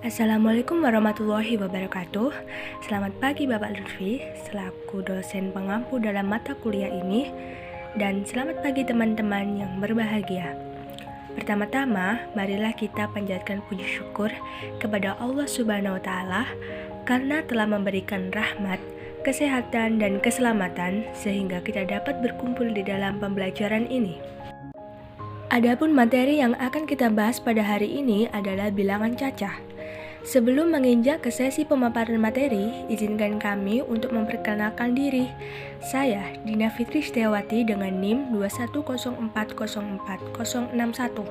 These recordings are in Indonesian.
Assalamualaikum warahmatullahi wabarakatuh. Selamat pagi Bapak Lutfi, selaku dosen pengampu dalam mata kuliah ini. Dan selamat pagi teman-teman yang berbahagia. Pertama-tama, marilah kita panjatkan puji syukur kepada Allah Subhanahu wa Ta'ala karena telah memberikan rahmat, kesehatan, dan keselamatan sehingga kita dapat berkumpul di dalam pembelajaran ini. Adapun materi yang akan kita bahas pada hari ini adalah bilangan cacah. Sebelum menginjak ke sesi pemaparan materi, izinkan kami untuk memperkenalkan diri. Saya, Dina Fitri Setiawati dengan NIM 210404061.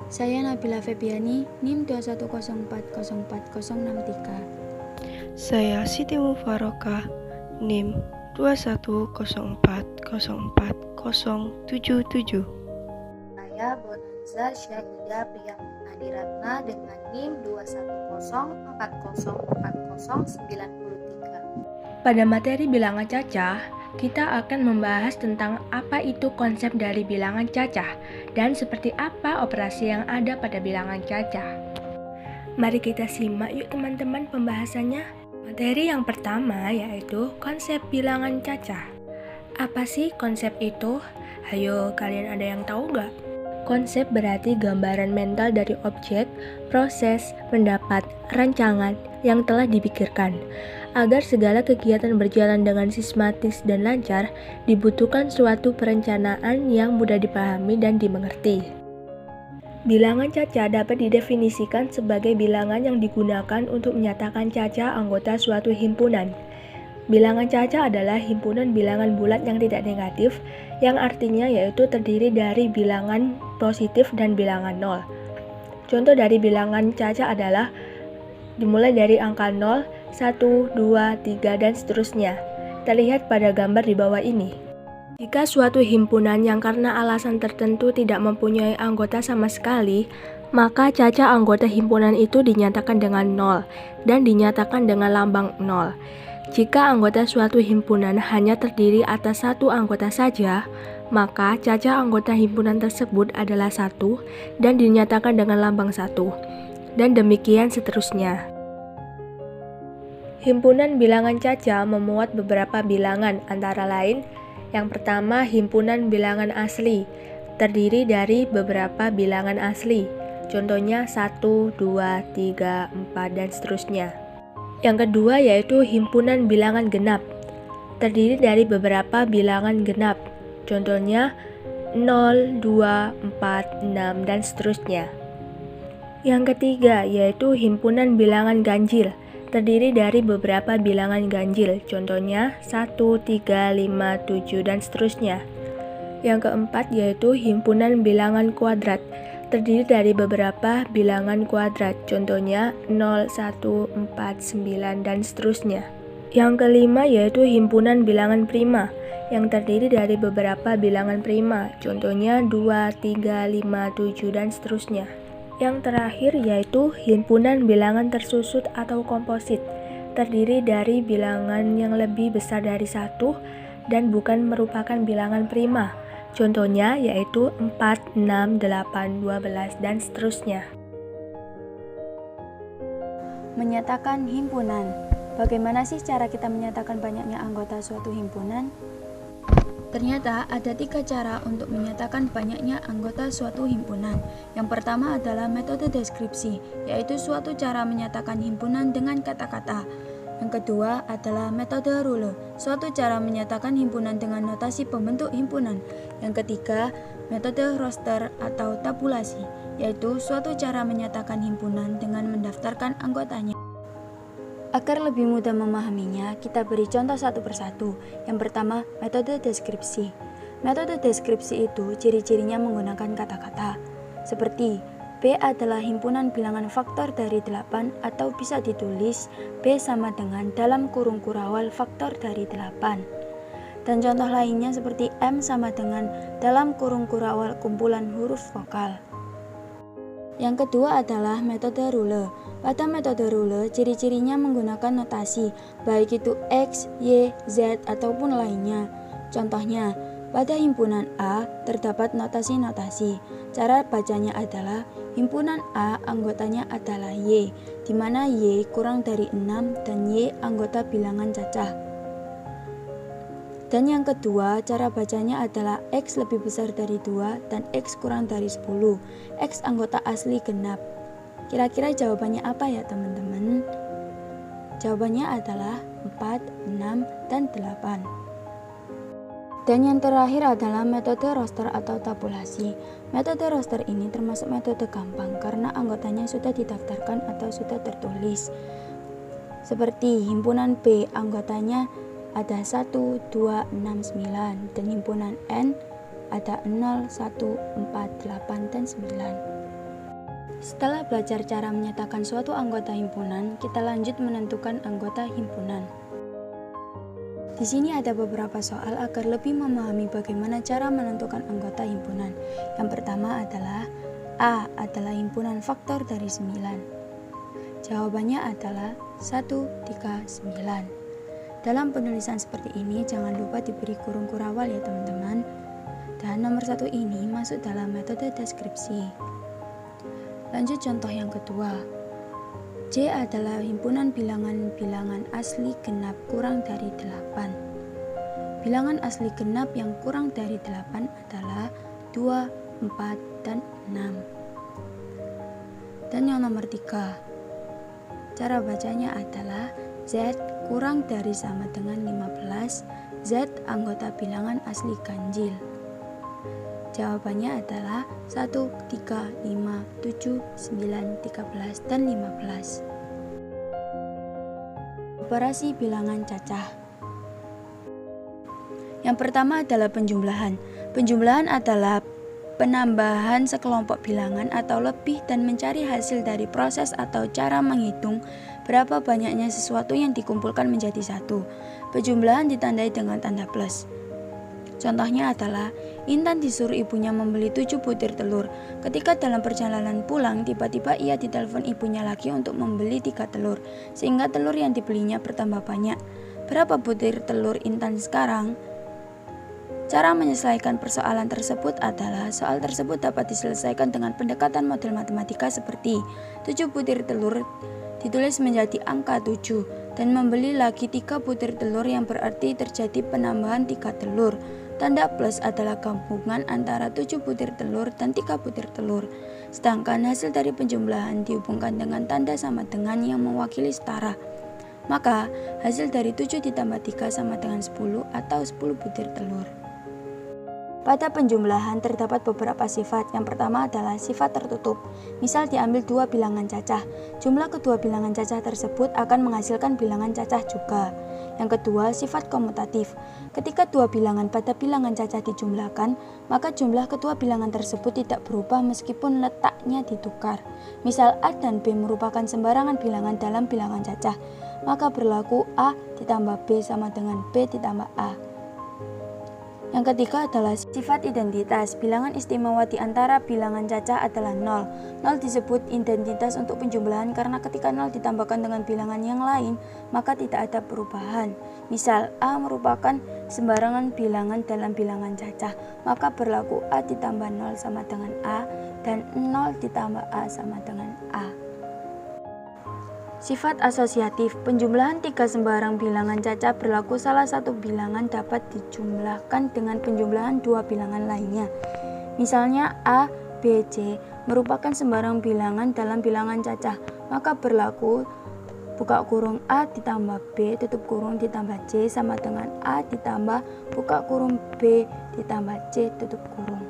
Saya Nabila Febiani, NIM 210404063. Saya Siti Mufarokah, NIM 210404077. Saya Bonanza Syahidah Priyamani Adiratna dengan NIM 210404093. Pada materi bilangan cacah, kita akan membahas tentang apa itu konsep dari bilangan cacah dan seperti apa operasi yang ada pada bilangan cacah. Mari kita simak yuk teman-teman pembahasannya. Materi yang pertama yaitu konsep bilangan cacah. Apa sih konsep itu? Hayo, kalian ada yang tahu nggak? Konsep berarti gambaran mental dari objek, proses, pendapat, rancangan yang telah dipikirkan. Agar segala kegiatan berjalan dengan sistematis dan lancar, dibutuhkan suatu perencanaan yang mudah dipahami dan dimengerti. Bilangan cacah dapat didefinisikan sebagai bilangan yang digunakan untuk menyatakan cacah anggota suatu himpunan. Bilangan cacah adalah himpunan bilangan bulat yang tidak negatif, yang artinya yaitu terdiri dari bilangan positif dan bilangan nol. Contoh dari bilangan cacah adalah dimulai dari angka 0, 1, 2, 3, dan seterusnya. Terlihat pada gambar di bawah ini. Jika suatu himpunan yang karena alasan tertentu tidak mempunyai anggota sama sekali, maka cacah anggota himpunan itu dinyatakan dengan 0 dan dinyatakan dengan lambang 0. Jika anggota suatu himpunan hanya terdiri atas satu anggota saja, maka cacah anggota himpunan tersebut adalah 1 dan dinyatakan dengan lambang 1, dan demikian seterusnya. Himpunan bilangan cacah memuat beberapa bilangan, antara lain yang pertama himpunan bilangan asli, terdiri dari beberapa bilangan asli, contohnya 1, 2, 3, 4, dan seterusnya. Yang kedua yaitu himpunan bilangan genap, terdiri dari beberapa bilangan genap, contohnya 0, 2, 4, 6, dan seterusnya. Yang ketiga yaitu himpunan bilangan ganjil, terdiri dari beberapa bilangan ganjil, contohnya 1, 3, 5, 7, dan seterusnya. Yang keempat yaitu himpunan bilangan kuadrat, terdiri dari beberapa bilangan kuadrat, contohnya 0, 1, 4, 9, dan seterusnya. Yang kelima yaitu himpunan bilangan prima, yang terdiri dari beberapa bilangan prima, contohnya 2, 3, 5, 7, dan seterusnya. Yang terakhir yaitu himpunan bilangan tersusut atau komposit, terdiri dari bilangan yang lebih besar dari 1 dan bukan merupakan bilangan prima, contohnya yaitu 4, 6, 8, 12, dan seterusnya. Menyatakan himpunan. Bagaimana sih cara kita menyatakan banyaknya anggota suatu himpunan? Ternyata ada 3 cara untuk menyatakan banyaknya anggota suatu himpunan. Yang pertama adalah metode deskripsi, yaitu suatu cara menyatakan himpunan dengan kata-kata. Yang kedua adalah metode rule, suatu cara menyatakan himpunan dengan notasi pembentuk himpunan. Yang ketiga, metode roster atau tabulasi, yaitu suatu cara menyatakan himpunan dengan mendaftarkan anggotanya. Agar lebih mudah memahaminya, kita beri contoh satu persatu. Yang pertama, metode deskripsi. Metode deskripsi itu ciri-cirinya menggunakan kata-kata, seperti B adalah himpunan bilangan faktor dari 8 atau bisa ditulis B sama dengan dalam kurung kurawal faktor dari 8. Dan contoh lainnya seperti M sama dengan dalam kurung kurawal kumpulan huruf vokal. Yang kedua adalah metode rule. Pada metode rule, ciri-cirinya menggunakan notasi, baik itu X, Y, Z, ataupun lainnya. Contohnya, pada himpunan A terdapat notasi-notasi. Cara bacanya adalah Himpunan A anggotanya adalah Y, di mana Y kurang dari 6 dan Y anggota bilangan cacah. Dan yang kedua, cara bacanya adalah X lebih besar dari 2 dan X kurang dari 10. X anggota asli genap. Kira-kira jawabannya apa ya teman-teman? Jawabannya adalah 4, 6, dan 8. Dan yang terakhir adalah metode roster atau tabulasi. Metode roster ini termasuk metode gampang karena anggotanya sudah didaftarkan atau sudah tertulis. Seperti himpunan B, anggotanya ada 1, 2, 6, 9, dan himpunan N ada 0, 1, 4, 8, dan 9. Setelah belajar cara menyatakan suatu anggota himpunan, kita lanjut menentukan anggota himpunan. Di sini ada beberapa soal agar lebih memahami bagaimana cara menentukan anggota himpunan. Yang pertama adalah A adalah himpunan faktor dari 9. Jawabannya adalah 1, 3, 9. Dalam penulisan seperti ini jangan lupa diberi kurung kurawal ya teman-teman. Dan nomor 1 ini masuk dalam metode deskripsi. Lanjut contoh yang kedua. J adalah himpunan bilangan-bilangan asli genap kurang dari 8. Bilangan asli genap yang kurang dari 8 adalah 2, 4, dan 6. Dan yang nomor 3. Cara bacanya adalah Z kurang dari sama dengan 15. Z anggota bilangan asli ganjil. Jawabannya adalah 1, 3, 5, 7, 9, 13, dan 15. Operasi bilangan cacah. Yang pertama adalah penjumlahan. Penjumlahan adalah penambahan sekelompok bilangan atau lebih dan mencari hasil dari proses atau cara menghitung berapa banyaknya sesuatu yang dikumpulkan menjadi satu. Penjumlahan ditandai dengan tanda plus. Contohnya adalah Intan disuruh ibunya membeli 7 butir telur. Ketika dalam perjalanan pulang, tiba-tiba ia ditelepon ibunya lagi untuk membeli 3 telur, sehingga telur yang dibelinya bertambah banyak. Berapa butir telur Intan sekarang? Cara menyelesaikan persoalan tersebut adalah soal tersebut dapat diselesaikan dengan pendekatan model matematika seperti 7 butir telur ditulis menjadi angka 7 dan membeli lagi 3 butir telur yang berarti terjadi penambahan 3 telur. Tanda plus adalah gabungan antara 7 butir telur dan 3 butir telur. Sedangkan hasil dari penjumlahan dihubungkan dengan tanda sama dengan yang mewakili setara. Maka hasil dari 7 ditambah 3 sama dengan 10 atau 10 butir telur. Pada penjumlahan terdapat beberapa sifat. Yang pertama adalah sifat tertutup. Misal diambil 2 bilangan cacah. Jumlah kedua bilangan cacah tersebut akan menghasilkan bilangan cacah juga. Yang kedua, sifat komutatif. Ketika 2 bilangan pada bilangan cacah dijumlahkan, maka jumlah kedua bilangan tersebut tidak berubah meskipun letaknya ditukar. Misal A dan B merupakan sembarangan bilangan dalam bilangan cacah, maka berlaku A ditambah B sama dengan B ditambah A. Yang ketiga adalah sifat identitas. Bilangan istimewa di antara bilangan cacah adalah 0. 0 disebut identitas untuk penjumlahan karena ketika 0 ditambahkan dengan bilangan yang lain, maka tidak ada perubahan. Misal, A merupakan sembarangan bilangan dalam bilangan cacah, maka berlaku A ditambah 0 sama dengan A, dan 0 ditambah A sama dengan A. Sifat asosiatif. Penjumlahan 3 sembarang bilangan cacah berlaku salah satu bilangan dapat dijumlahkan dengan penjumlahan 2 bilangan lainnya. Misalnya A, B, C merupakan sembarang bilangan dalam bilangan cacah, maka berlaku buka kurung A ditambah B tutup kurung ditambah C sama dengan A ditambah buka kurung B ditambah C tutup kurung.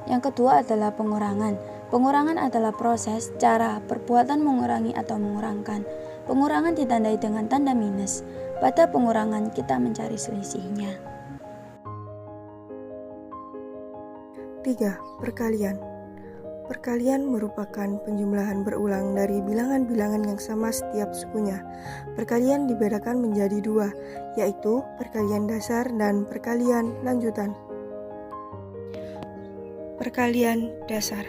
Yang kedua adalah pengurangan. Pengurangan adalah proses, cara, perbuatan mengurangi atau mengurangkan. Pengurangan ditandai dengan tanda minus. Pada pengurangan kita mencari selisihnya. 3. Perkalian. Perkalian merupakan penjumlahan berulang dari bilangan-bilangan yang sama setiap sukunya. Perkalian dibedakan menjadi 2, yaitu perkalian dasar dan perkalian lanjutan. Perkalian dasar.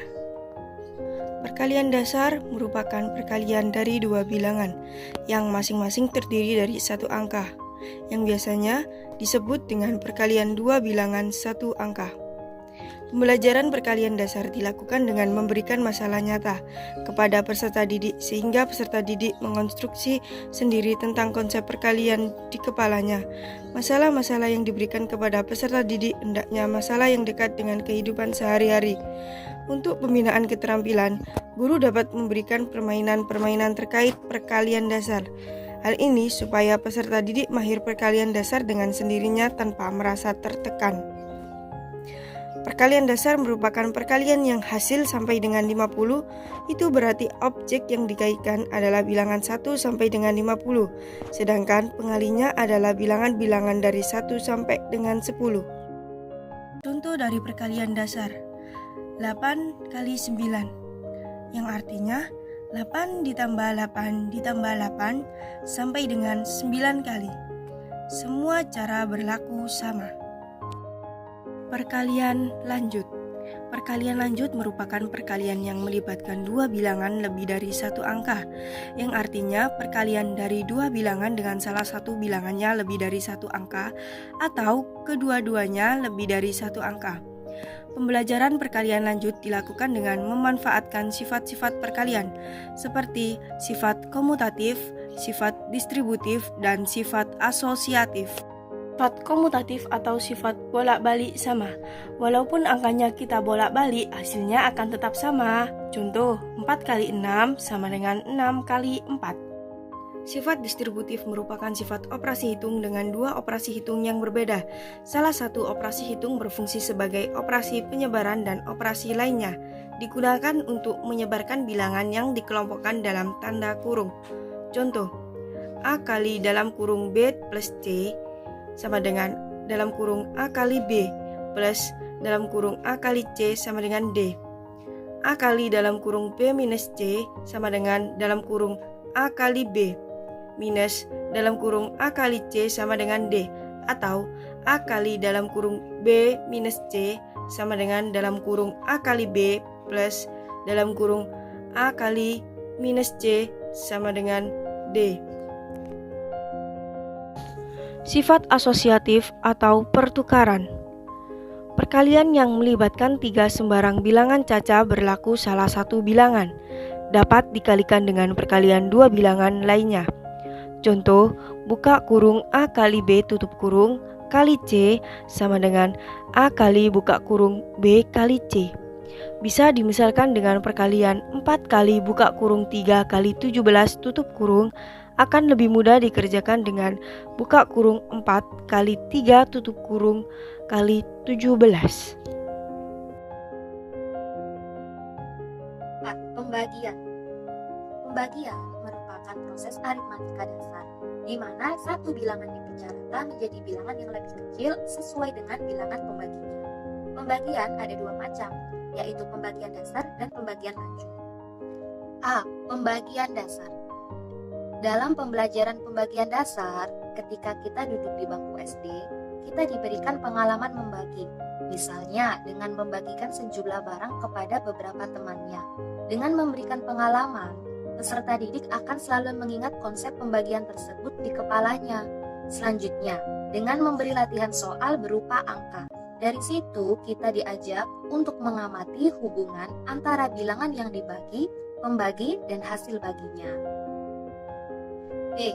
Perkalian dasar merupakan perkalian dari 2 bilangan yang masing-masing terdiri dari 1 angka, yang biasanya disebut dengan perkalian 2 bilangan 1 angka. Pembelajaran perkalian dasar dilakukan dengan memberikan masalah nyata kepada peserta didik sehingga peserta didik mengonstruksi sendiri tentang konsep perkalian di kepalanya. Masalah-masalah yang diberikan kepada peserta didik hendaknya masalah yang dekat dengan kehidupan sehari-hari. Untuk pembinaan keterampilan, guru dapat memberikan permainan-permainan terkait perkalian dasar. Hal ini supaya peserta didik mahir perkalian dasar dengan sendirinya tanpa merasa tertekan. Perkalian dasar merupakan perkalian yang hasil sampai dengan 50, itu berarti objek yang dikaitkan adalah bilangan 1 sampai dengan 50, sedangkan pengalinya adalah bilangan-bilangan dari 1 sampai dengan 10. Contoh dari perkalian dasar, 8 kali 9, yang artinya 8 ditambah 8 ditambah 8 sampai dengan 9 kali. Semua cara berlaku sama. Perkalian lanjut. Perkalian lanjut merupakan perkalian yang melibatkan dua bilangan lebih dari satu angka, yang artinya perkalian dari dua bilangan dengan salah satu bilangannya lebih dari satu angka, atau kedua-duanya lebih dari satu angka. Pembelajaran perkalian lanjut dilakukan dengan memanfaatkan sifat-sifat perkalian, seperti sifat komutatif, sifat distributif, dan sifat asosiatif. Sifat komutatif atau sifat bolak-balik sama. Walaupun angkanya kita bolak-balik, hasilnya akan tetap sama. Contoh, 4 kali 6 sama dengan 6 kali 4. Sifat distributif merupakan sifat operasi hitung dengan dua operasi hitung yang berbeda. Salah satu operasi hitung berfungsi sebagai operasi penyebaran dan operasi lainnya digunakan untuk menyebarkan bilangan yang dikelompokkan dalam tanda kurung. Contoh, A kali dalam kurung B plus C sama dengan dalam kurung A kali B plus dalam kurung A kali C sama dengan D. A kali dalam kurung B minus C sama dengan dalam kurung A kali B minus dalam kurung A kali C sama dengan D, atau A kali dalam kurung B minus C sama dengan dalam kurung A kali B plus dalam kurung A kali minus C sama dengan D. Sifat asosiatif atau pertukaran. Perkalian yang melibatkan tiga sembarang bilangan caca berlaku salah satu bilangan dapat dikalikan dengan perkalian dua bilangan lainnya. Contoh, buka kurung A kali B tutup kurung kali C sama dengan A kali buka kurung B kali C. Bisa dimisalkan dengan perkalian 4 kali buka kurung 3 kali 17 tutup kurung akan lebih mudah dikerjakan dengan buka kurung 4 kali 3 tutup kurung kali 17. 4. Pembagian. Pembagian merupakan proses aritmatika dasar, di mana satu bilangan dipecah rata menjadi bilangan yang lebih kecil sesuai dengan bilangan pembaginya. Pembagian ada dua macam, yaitu pembagian dasar dan pembagian lanjut. A. Pembagian dasar. Dalam pembelajaran pembagian dasar, ketika kita duduk di bangku SD, kita diberikan pengalaman membagi, misalnya dengan membagikan sejumlah barang kepada beberapa temannya. Dengan memberikan pengalaman, peserta didik akan selalu mengingat konsep pembagian tersebut di kepalanya. Selanjutnya, dengan memberi latihan soal berupa angka. Dari situ, kita diajak untuk mengamati hubungan antara bilangan yang dibagi, pembagi, dan hasil baginya. B.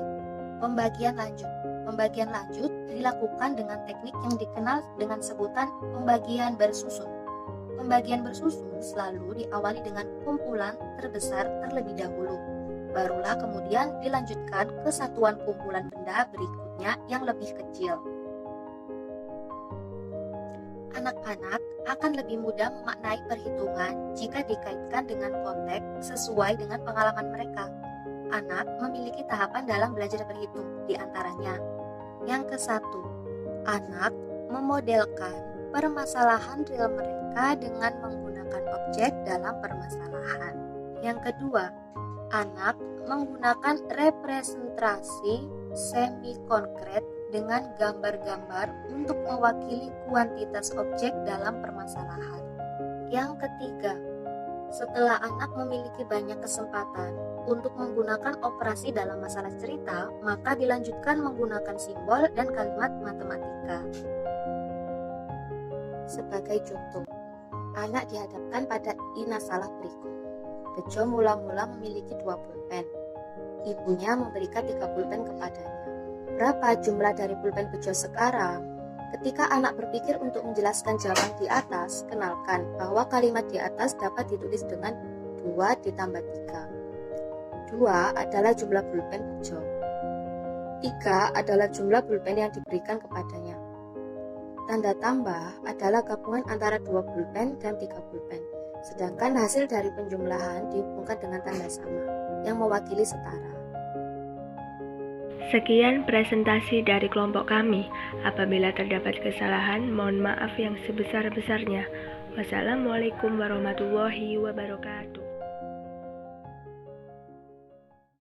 Pembagian lanjut. Pembagian lanjut dilakukan dengan teknik yang dikenal dengan sebutan pembagian bersusun. Pembagian bersusun selalu diawali dengan kumpulan terbesar terlebih dahulu. Barulah kemudian dilanjutkan ke satuan kumpulan benda berikutnya yang lebih kecil. Anak-anak akan lebih mudah memaknai perhitungan jika dikaitkan dengan konteks sesuai dengan pengalaman mereka. Anak memiliki tahapan dalam belajar berhitung, di antaranya. Yang ke-1, anak memodelkan permasalahan real mereka dengan menggunakan objek dalam permasalahan. Yang kedua, anak menggunakan representasi semi-konkret dengan gambar-gambar untuk mewakili kuantitas objek dalam permasalahan. Yang ketiga, setelah anak memiliki banyak kesempatan untuk menggunakan operasi dalam masalah cerita, maka dilanjutkan menggunakan simbol dan kalimat matematika. Sebagai contoh, anak dihadapkan pada masalah berikut. Bejo mula-mula memiliki 2 pulpen. Ibunya memberikan 3 pulpen kepadanya. Berapa jumlah dari pulpen Bejo sekarang? Ketika anak berpikir untuk menjelaskan jawaban di atas, kenalkan bahwa kalimat di atas dapat ditulis dengan 2 ditambah 3. 2 adalah jumlah pulpen Bejo. 3 adalah jumlah pulpen yang diberikan kepadanya. Tanda tambah adalah gabungan antara 2 pulpen dan 3 pulpen. Sedangkan hasil dari penjumlahan dihubungkan dengan tanda sama, yang mewakili setara. Sekian presentasi dari kelompok kami. Apabila terdapat kesalahan, mohon maaf yang sebesar-besarnya. Wassalamualaikum warahmatullahi wabarakatuh.